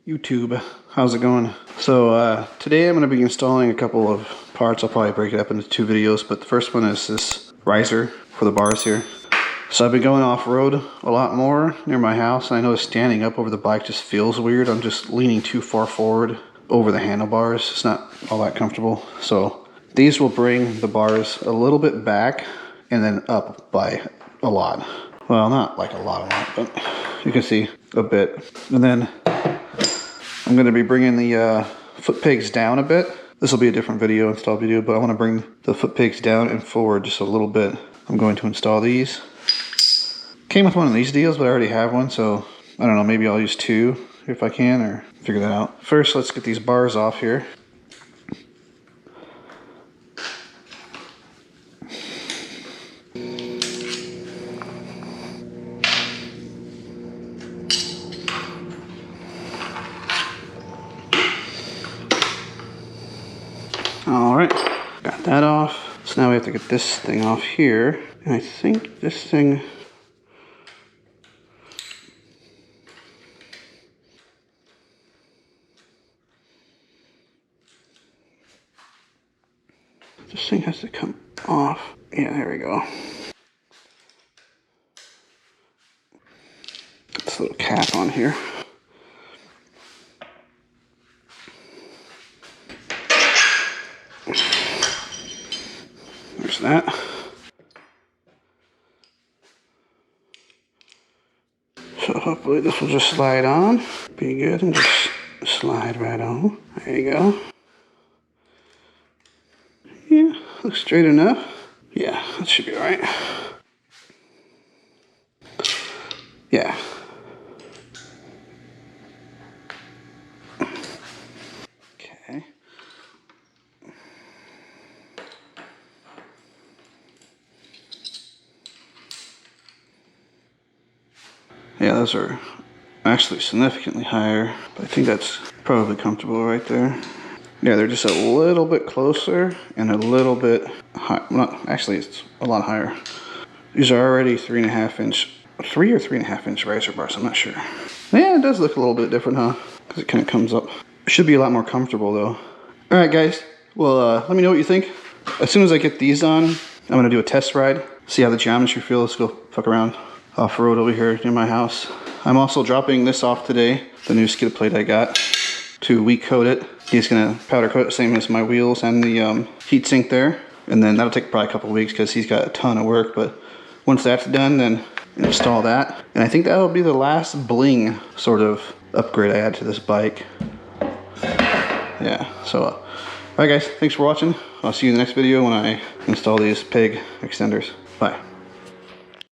YouTube, how's it going? So today I'm going to be installing a couple of parts. I'll probably break it up into 2 videos, but the first one is this riser for the bars here. So I've been going off-road a lot more near my house, and I know standing up over the bike just feels weird. I'm just leaning too far forward over the handlebars. It's not all that comfortable. So these will bring the bars a little bit back and then up by a lot. Well, not like a lot, but you can see a bit. And then I'm going to be bringing the foot pegs down a bit. This will be a different video, install video, but I want to bring the foot pegs down and forward just a little bit. I'm going to install these. Came with one of these deals, but I already have one, so I don't know, maybe I'll use 2 if I can, or figure that out. First, let's get these bars off here. Alright, got that off. So now we have to get this thing off here. And I think this thing... This thing has to come off. Yeah, there we go. This little cap on here. There's that. So hopefully this will just slide on. Be good and just slide right on. There you go. Yeah, looks straight enough. Yeah, that should be all right. Yeah. Okay. Yeah, those are actually significantly higher, but I think that's probably comfortable right there. Yeah, they're just a little bit closer and a little bit high. Well, actually, it's a lot higher. These are already 3.5 inch, 3 or 3.5 inch riser bars. I'm not sure. Yeah, it does look a little bit different, huh? Because it kind of comes up. It should be a lot more comfortable though. All right, guys. Well, let me know what you think. As soon as I get these on, I'm gonna do a test ride. See how the geometry feels. Go fuck around off-road over here near my house. I'm also dropping this off today. The new skid plate I got to weak coat it. He's gonna powder coat it, same as my wheels and the heat sink there. And then that'll take probably a couple of weeks because he's got a ton of work. But once that's done, then install that. And I think that'll be the last bling sort of upgrade I add to this bike. Yeah, so, all right guys, thanks for watching. I'll see you in the next video when I install these peg extenders. Bye.